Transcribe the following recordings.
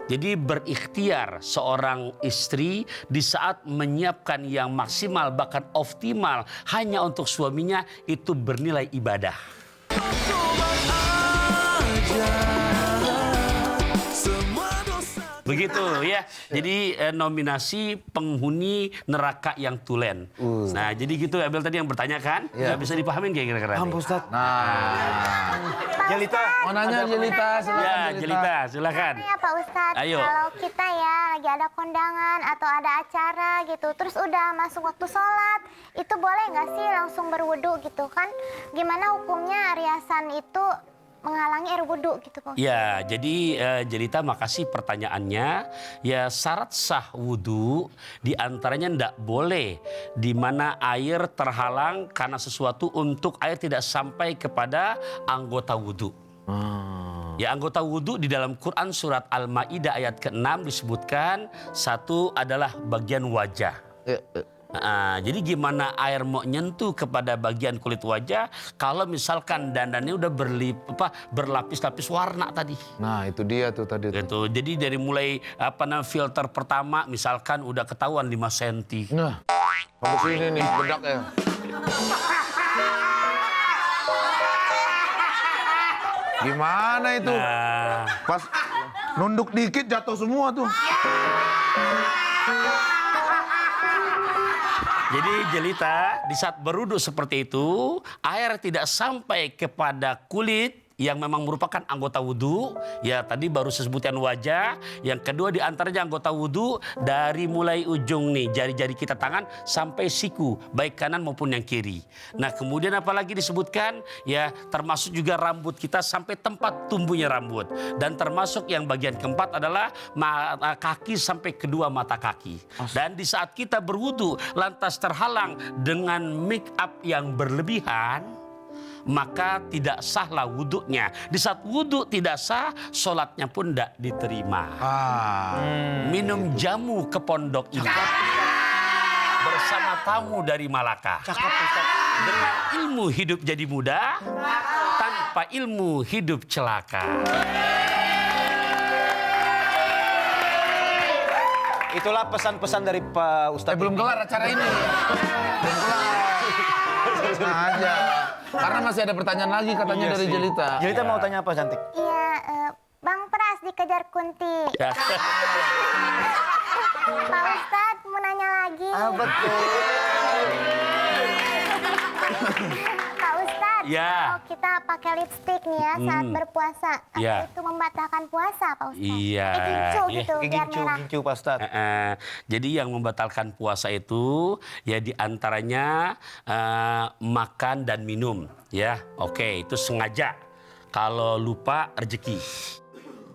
Jadi berikhtiar seorang istri di saat menyiapkan yang maksimal bahkan optimal hanya untuk suaminya itu bernilai ibadah. Begitu ya. Jadi nominasi penghuni neraka yang tulen. Nah, jadi gitu Abel tadi yang bertanya kan? Nggak bisa dipahamin kayak kira-kira. Paham, Ustaz. Nah, Jelita, mau nanya Jelita, silakan Ya, Jelita. Jelita, silakan. Ya Pak Ustadz, Ayo. kalau kita ya lagi ada kondangan atau ada acara gitu, terus udah masuk waktu sholat, itu boleh nggak sih langsung berwudu gitu kan? Gimana hukumnya riasan itu menghalangi air wudu gitu Pak Ustadz? Ya, jadi Jelita makasih pertanyaannya. Ya, syarat sah wudhu diantaranya ndak boleh di mana air terhalang karena sesuatu untuk air tidak sampai kepada anggota wudhu. Ya, anggota wudhu di dalam Quran surat Al-Maidah ayat ke-6 disebutkan satu adalah bagian wajah. Jadi gimana air mau nyentuh kepada bagian kulit wajah kalau misalkan dandannya udah berlapis-lapis warna tadi. Nah, itu dia tuh tadi. Gitu. Jadi dari mulai filter pertama misalkan udah ketahuan 5 cm. Nah, habis ini nih bedak ya. Gimana itu? Nah, Pas nunduk dikit jatuh semua tuh. jadi Jelita di saat berwudu seperti itu air tidak sampai kepada kulit yang memang merupakan anggota wudhu. Ya tadi baru sebutkan wajah. Yang kedua di antaranya anggota wudhu dari mulai ujung nih jari-jari kita tangan sampai siku baik kanan maupun yang kiri. Nah kemudian apalagi disebutkan ya termasuk juga rambut kita sampai tempat tumbuhnya rambut. Dan termasuk yang bagian keempat adalah kaki sampai kedua mata kaki. Dan di saat kita berwudhu lantas terhalang dengan make up yang berlebihan, maka tidak sahlah wudhunya. Di saat wudhu tidak sah, sholatnya pun tidak diterima. Minum jamu ke pondok ini bersama tamu dari Malaka. Dengan ilmu hidup jadi mudah, tanpa ilmu hidup celaka. itulah pesan-pesan dari Pak Ustadz. Belum kelar acara ini. Belum kelar. Nah aja. Karena masih ada pertanyaan lagi katanya dari Jelita. Jelita mau tanya apa, cantik? Iya, Bang Pras dikejar Kunti. Ya. Pak Ustadz mau nanya lagi. Betul. Pak Ustadz, Ya. kalau kita pakai lipstik nih ya saat berpuasa, apa Ya. itu membatalkan puasa, Pak Ustadz? Iya. Gincu gitu, biar merah. Gincu, Pak Ustadz. Jadi yang membatalkan puasa itu ya diantaranya makan dan minum, ya. Oke, itu sengaja. Kalau lupa rezeki.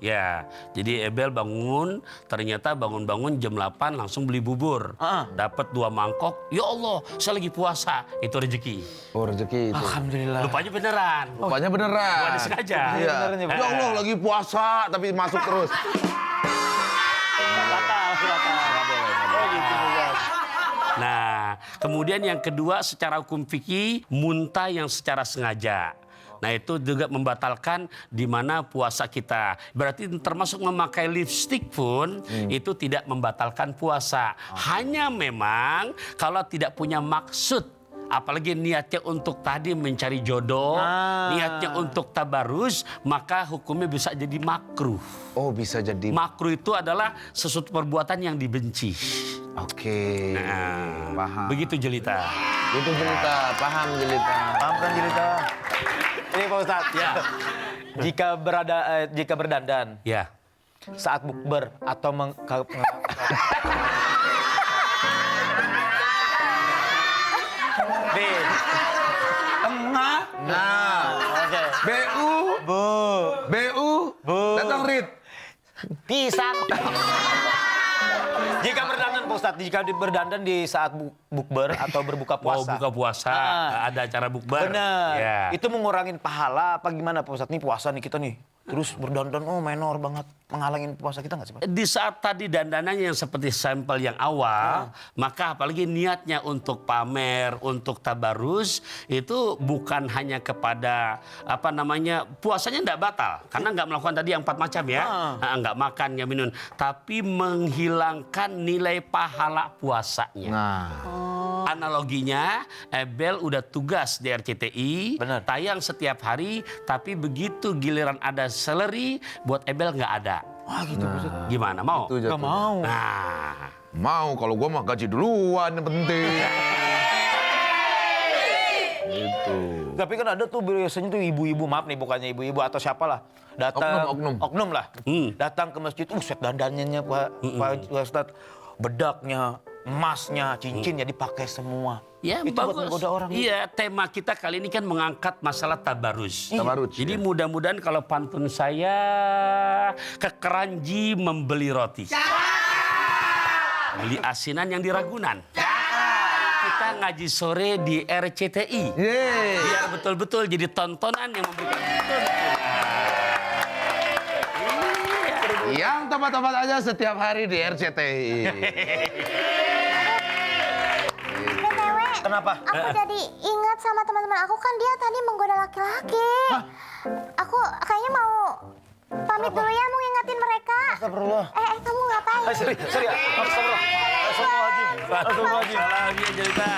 Ya, jadi Ebel bangun, ternyata bangun-bangun jam 8 langsung beli bubur. Dapat 2 mangkok, ya Allah, saya lagi puasa. Itu rezeki. Oh rezeki itu. Alhamdulillah. Lupanya beneran. Rupanya beneran. Bukan disengaja. Iya. Beneran ya, Ya Allah lagi puasa tapi masuk terus. Nah, kemudian yang kedua secara hukum fikih muntah yang secara sengaja. Nah itu juga membatalkan di mana puasa kita. Berarti termasuk memakai lipstik pun itu tidak membatalkan puasa. Hanya memang kalau tidak punya maksud, apalagi niatnya untuk tadi mencari jodoh, niatnya untuk tabarus, maka hukumnya bisa jadi makruh. Oh bisa jadi. Makruh itu adalah sesuatu perbuatan yang dibenci. Oke. Nah, Paham. begitu Jelita. Itu Jelita, paham Jelita. Paham kan, Jelita? Ini Pak Ustadz. Ya. Jika berdandan Ya. saat bukber atau B. Tengah. Nah. Oke. BU. Bu. Datang Rit. Pisang. Jika berdandan Pak Ustadz, jika berdandan di saat bukber atau berbuka Mau puasa. buka puasa, ada acara bukber. Benar. Ya. Itu mengurangin pahala apa gimana Pak Ustadz? Nih puasa nih kita nih. terus berdandan menor banget, menghalangin puasa kita nggak sih, Pak? Di saat tadi dandanannya yang seperti sampel yang awal, maka apalagi niatnya untuk pamer, untuk tabarus, itu bukan hanya kepada puasanya tidak batal, karena nggak melakukan tadi yang 4 macam ya, nggak makan, nggak minum, tapi menghilangkan nilai pahala puasanya. Nah, Analoginya, Ebel udah tugas di RCTI, Benar. tayang setiap hari, tapi begitu giliran ada seleri, buat Ebel nggak ada. Wah gitu, Ustaz. Gimana, mau? itu Nggak mau. Nah, Mau, kalau gua mah gaji duluan yang penting. Gitu. Tapi kan ada tuh biasanya tuh ibu-ibu, maaf nih bukannya ibu-ibu atau siapalah, datang Oknum. lah, datang ke masjid, set dandannya Pak Ustadz, bedaknya, emasnya, cincinnya dipakai semua. ya itu buat bagus. menggoda orang. Iya, tema kita kali ini kan mengangkat masalah tabarus. Tabarus, Jadi ya. mudah-mudahan kalau pantun saya ke Keranji membeli roti. Beli asinan yang di Ragunan. Kita ngaji sore di RCTI. Yeay. Biar betul-betul jadi tontonan yang memberikan keuntungan. Yang tobat-tobat aja setiap hari di RCTI. BTW, Kenapa? aku jadi ingat sama teman-teman aku, kan dia tadi menggoda laki-laki. Aku kayaknya mau pamit dulu ya, mau ngingetin mereka. Astagfirullah. Kamu ngapain? Sorry. Astagfirullah. Astagfirullahaladzim. Lagi cerita.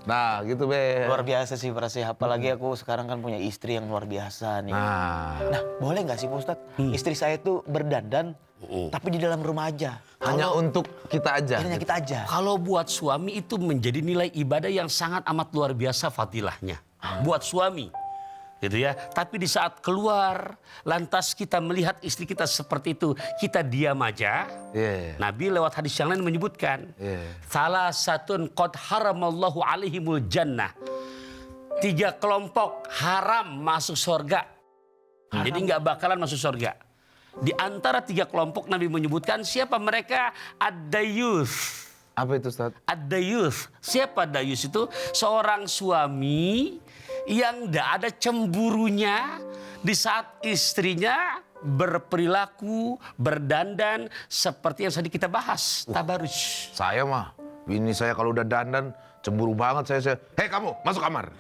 Nah gitu Be. Luar biasa sih Prasih, apalagi aku sekarang kan punya istri yang luar biasa nih. Nah, boleh nggak sih Pak Ustadz, istri saya tuh berdandan, tapi di dalam rumah aja. Hanya untuk kita aja. Hanya kita aja. Kalau buat suami itu menjadi nilai ibadah yang sangat amat luar biasa fadilahnya. Buat suami. Gitu ya. Tapi di saat keluar, lantas kita melihat istri kita seperti itu, kita diam aja. Iya. Nabi lewat hadis yang lain menyebutkan, salah satun qad haramallahu alaihimul jannah. 3 kelompok haram masuk surga. Jadi nggak bakalan masuk surga. Di antara 3 kelompok Nabi menyebutkan siapa mereka? Ad-dayuth. Apa itu Ustaz? Ad-dayuth. Siapa dayus itu? Seorang suami yang tidak ada cemburunya di saat istrinya berperilaku, berdandan seperti yang tadi kita bahas, tabarus. Saya mah, bini saya kalau udah dandan cemburu banget saya. Hei kamu, masuk kamar.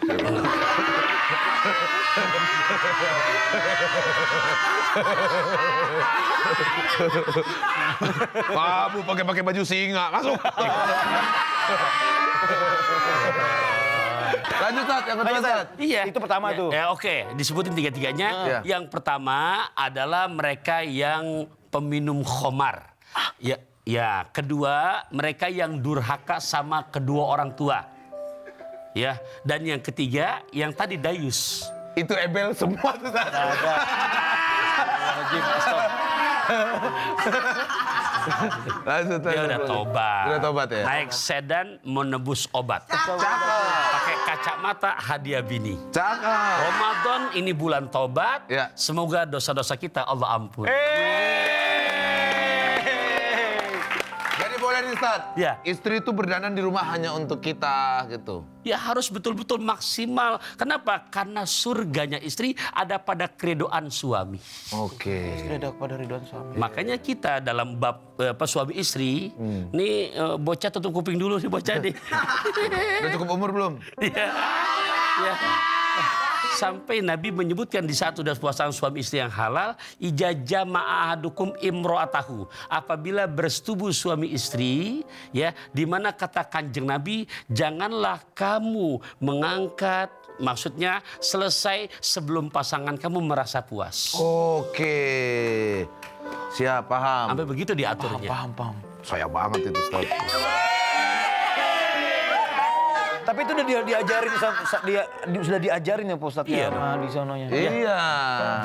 Kamu pakai baju singa, masuk. Lanjut Ustaz, yang kedua Ustaz. Iya. Itu pertama tuh. Ya, oke, disebutin 3-3-nya. Iya. Yang pertama adalah mereka yang peminum khamar. Ya, kedua mereka yang durhaka sama kedua orang tua. Ya, dan yang ketiga yang tadi dayus. Itu Ebel semua tuh Ustaz. Lanjut, Dia udah tobat. Udah tobat ya? Naik sedan menebus obat. Pakai kacamata hadiah bini. Cakep. Ramadan ini bulan tobat. Ya. Semoga dosa-dosa kita Allah ampun. Jadi boleh nih Ustaz. Ya. Istri itu berdandan di rumah hanya untuk kita gitu. Ya harus betul-betul maksimal. Kenapa? Karena surganya istri ada pada keredoan suami. Oke. Istri ada kepada ridwan suami. Makanya kita dalam bab suami istri, nih bocah tutup kuping dulu nih bocah nih. Udah cukup umur belum? Ya. Ya. Sampai Nabi menyebutkan di saat sudah puasa suami istri yang halal, ijaja ma'ahadukum imro'atahu. Apabila bersetubuh suami istri, ya, di mana kata Kanjeng Nabi, janganlah kamu mengangkat, maksudnya selesai sebelum pasangan kamu merasa puas. Oke. Siap, paham. Sampai begitu diaturnya. Paham. Saya banget itu Ustaz. Tapi itu udah diajarin, sudah diajarin ya Pak Ustadz Iya, ya, di sononya. Iya.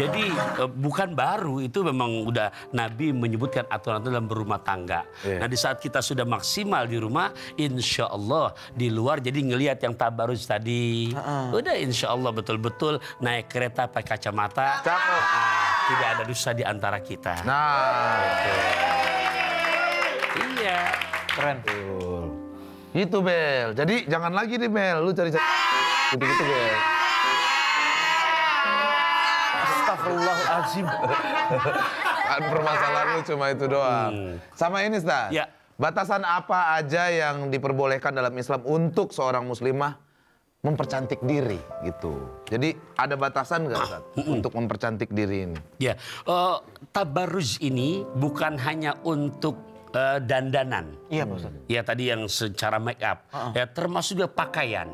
Jadi bukan baru, itu memang udah Nabi menyebutkan aturan-aturan dalam berumah tangga. Iya. Nah di saat kita sudah maksimal di rumah, insya Allah di luar jadi ngelihat yang tabarus tadi. Udah insya Allah betul-betul naik kereta pakai kacamata. Cakep. Tidak ada dosa di antara kita. Nah. Iya. Keren. Itu Bel. Jadi jangan lagi nih Bel, lu cari gitu-gitu Bel. Astagfirullahaladzim. Kan permasalahan lu cuma itu doang. Sama ini Ustaz. Ya. Batasan apa aja yang diperbolehkan dalam Islam untuk seorang muslimah mempercantik diri gitu. Jadi ada batasan nggak Ustaz untuk mempercantik diri ini? Ya, tabarruj ini bukan hanya untuk dandanan. Iya Pak Ustaz. Ya tadi yang secara make up, ya termasuk juga pakaian.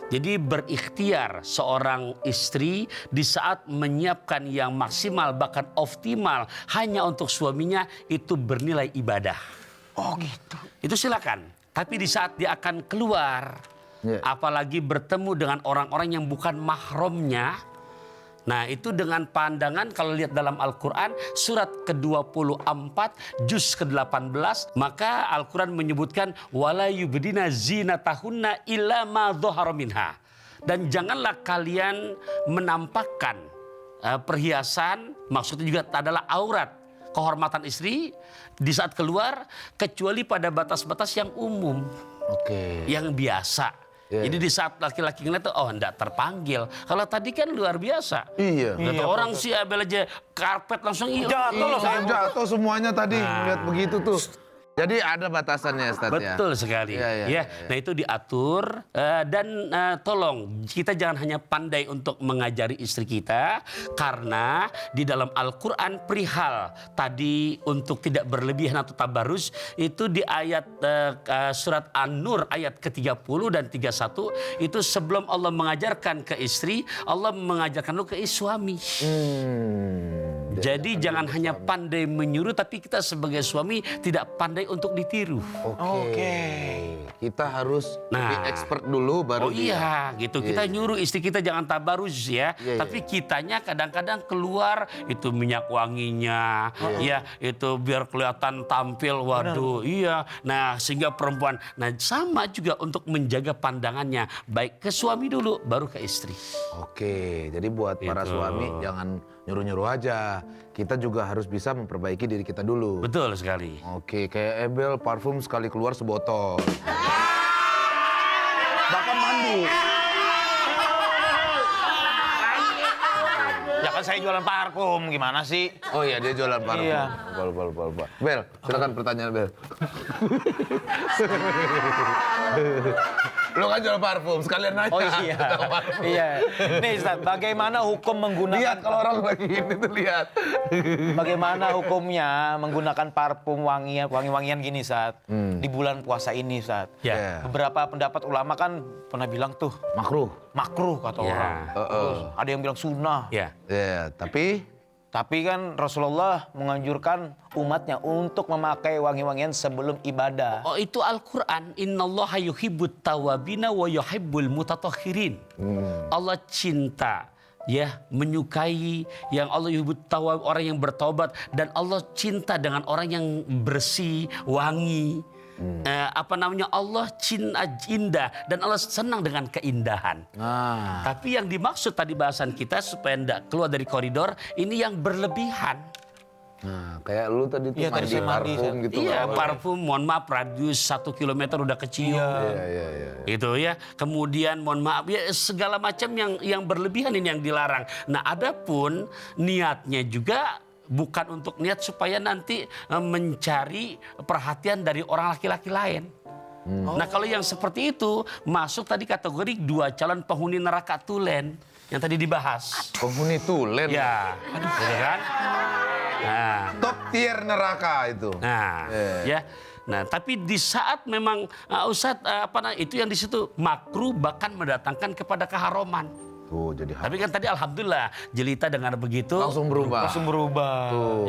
Jadi berikhtiar seorang istri di saat menyiapkan yang maksimal bahkan optimal hanya untuk suaminya itu bernilai ibadah. Oh gitu. Itu silakan. Tapi di saat dia akan keluar, apalagi bertemu dengan orang-orang yang bukan mahramnya. Nah itu dengan pandangan kalau lihat dalam Al-Quran surat ke-24 juz ke-18 maka Al-Quran menyebutkan wala yubdina zinatahunna illa ma dhahara minha. Dan janganlah kalian menampakkan perhiasan, maksudnya juga adalah aurat kehormatan istri di saat keluar kecuali pada batas-batas yang umum. Oke. Yang biasa. Jadi di saat laki-laki ngeliat tuh, oh enggak terpanggil. Kalau tadi kan luar biasa. Iya. Kata orang si Abel aja karpet langsung Jatuh loh saya. Jatuh semuanya tadi lihat begitu tuh. Jadi ada batasannya Ustaz ya. Betul sekali. Iya. Nah itu diatur dan tolong kita jangan hanya pandai untuk mengajari istri kita karena di dalam Al-Qur'an perihal tadi untuk tidak berlebihan atau tabarruj itu di ayat surat An-Nur ayat ke-30 dan 31 itu sebelum Allah mengajarkan ke istri, Allah mengajarkan lu ke suami. Jadi jangan hanya pandai menyuruh tapi kita sebagai suami tidak pandai untuk ditiru. Oke. Kita harus lebih expert dulu baru Oh iya gitu. Kita nyuruh istri kita jangan tabarruj ya. Tapi kitanya kadang-kadang keluar itu minyak wanginya. Ya itu biar kelihatan tampil. Waduh iya. Nah sehingga perempuan. Nah sama juga untuk menjaga pandangannya. Baik ke suami dulu baru ke istri. Oke, jadi buat para suami jangan nyuruh-nyuruh aja. Kita juga harus bisa memperbaiki diri kita dulu. Betul sekali. Oke, kayak Ebel parfum sekali keluar sebotol. Bahkan mandi. Ya kan saya jualan parfum, gimana sih? Oh iya, dia jualan parfum. Iya. Bol. Bel, silakan pertanyaan Bel. Lo kan jual parfum, sekalian nanya. Oh iya. Iya. Nih Ustaz, bagaimana hukum menggunakan Lihat kalau orang lagi ini tuh lihat. bagaimana hukumnya menggunakan parfum wangi-wangian gini Ustaz di bulan puasa ini Ustaz? Ya. Beberapa pendapat ulama kan pernah bilang tuh makruh kata orang. Terus ada yang bilang sunnah. Ya. Ya, Tapi kan Rasulullah menganjurkan umatnya untuk memakai wangi-wangian sebelum ibadah. Oh itu Al-Quran. Innallaha yuhibbut tawabina wa yuhibbul mutatahhirin. Allah cinta ya menyukai yang Allah yuhibbut tawab orang yang bertobat dan Allah cinta dengan orang yang bersih, wangi. Allah cinta indah dan Allah senang dengan keindahan. Tapi yang dimaksud tadi bahasan kita supaya tidak keluar dari koridor ini yang berlebihan. Nah, kayak lu tadi tuh Iya, tadi mandi saya mandi, parfum gitu. Iya nggak boleh. parfum mohon maaf radius 1 kilometer udah kecium. Iya. Gitu ya. Kemudian mohon maaf ya segala macam yang berlebihan ini yang dilarang. Nah adapun niatnya juga bukan untuk niat supaya nanti mencari perhatian dari orang laki-laki lain. Nah kalau yang seperti itu masuk tadi kategori 2 calon penghuni neraka tulen yang tadi dibahas. Penghuni tulen. Ya, gitu kan? Nah, Top tier neraka itu. nah, ya. Nah, tapi di saat memang Ustadz itu yang di situ makruh bahkan mendatangkan kepada keharuman. Tuh, jadi Tapi kan tadi alhamdulillah jelita dengan begitu langsung berubah.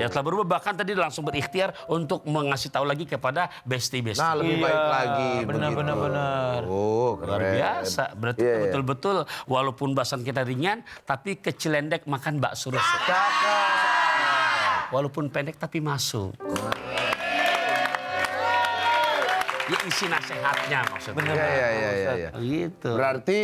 Ya setelah berubah bahkan tadi langsung berikhtiar untuk mengasih tahu lagi kepada bestie-bestie. Nah, lebih baik lagi. Benar. Oh, Luar keren. biasa. Berarti betul-betul walaupun bahasan kita ringan tapi kecilendek makan bakso. Walaupun pendek tapi masuk. Ya isi nasihatnya maksudnya. Iya. Gitu. Berarti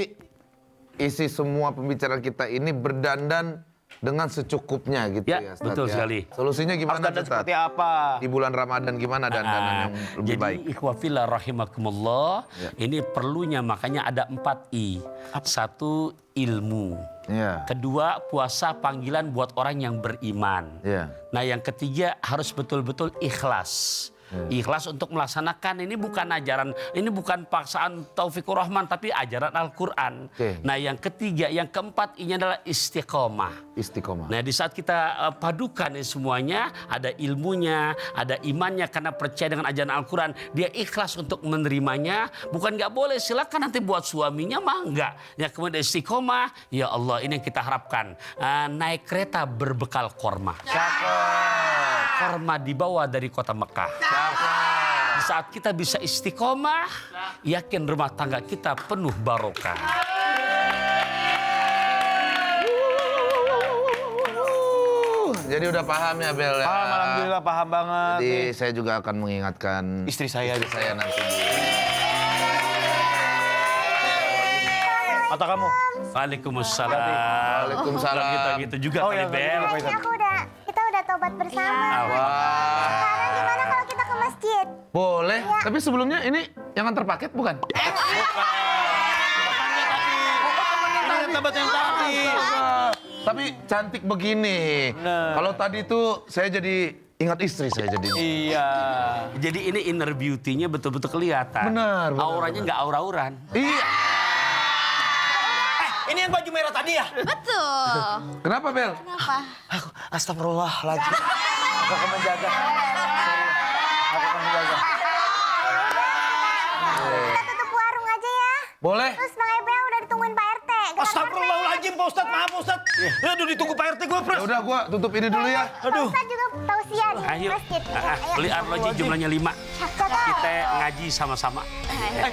isi semua pembicaraan kita ini berdandan dengan secukupnya gitu Ya, ya, Ustaz, betul ya. sekali. Solusinya Harus gimana dandan Ustaz? seperti apa? Di bulan Ramadan gimana dandan yang lebih Jadi baik? ikhwafillah rahimakumullah, ini perlunya makanya ada 4 I. 1 ilmu. Ya. Kedua, puasa panggilan buat orang yang beriman. Ya. Nah, yang ketiga harus betul-betul ikhlas. Ikhlas untuk melaksanakan, ini bukan ajaran, ini bukan paksaan Taufikur Rahman, tapi ajaran Al-Quran. Oke. Nah, yang ketiga, yang keempat ini adalah istiqomah. Istiqomah. Nah, di saat kita padukan ini semuanya, ada ilmunya, ada imannya karena percaya dengan ajaran Al-Quran, dia ikhlas untuk menerimanya. Bukan nggak boleh, silakan nanti buat suaminya mah enggak. Ya, kemudian istiqomah, ya Allah, ini yang kita harapkan. Naik kereta berbekal korma. Korma dibawa dari kota Mekah. Di saat kita bisa istiqomah, yakin rumah tangga kita penuh barokah. Jadi udah paham ya Bel ya? Paham, alhamdulillah paham banget. Jadi nih. saya juga akan mengingatkan Istri saya. saya nanti di... Atau kamu? Waalaikumsalam. Waalaikumsalam. Gitu juga Oh, kali, ya, Bel. Kayaknya kita udah tobat bersama. Wah. Sekarang gimana kalau kita ke masjid? Boleh, tapi sebelumnya ini yang antar paket bukan? Tempat yang tadi. Tapi cantik begini. Bener. Kalau tadi tuh saya jadi ingat istri saya jadi. Iya. Jadi ini inner beauty-nya betul-betul kelihatan. Benar, benar, Auranya nggak aura-auran. Iya. Ini yang baju merah tadi ya? Betul. Kenapa Bel? Kenapa? Aku astagfirullahaladzim. Aku akan menjaga. Sorry. Aku akan menjaga. Kita tutup warung aja ya. Boleh? Terus Bang Ebel udah ditungguin Pak RT. Astagfirullahaladzim Pak Ustadz. Maaf Pak Ustadz. Aduh ditunggu Pak RT gue Ya udah gua tutup ini dulu ya. Pak Ustadz juga tausiah di Ayo, masjid. Ya, ayo. beli arloji jumlahnya 5. Cakep. Kita ngaji sama-sama. Ayo.